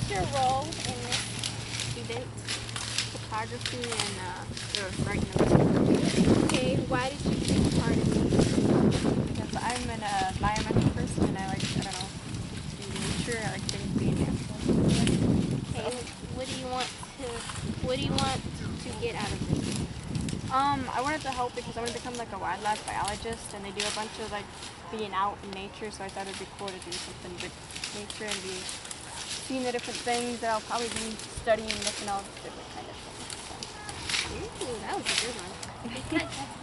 what's your role in this event? Photography and writing a book. Okay, why did you take part in this? Because I'm an environmental person and I like, I don't know, to be nature, I like things being natural. Okay, what do you want to get out of this? I wanted to help because I wanted to become like a wildlife biologist, and they do a bunch of like being out in nature, so I thought it'd be cool to do something with nature and be seeing the different things that I'll probably be studying, looking all different kind of things. So. Ooh, that was a good one.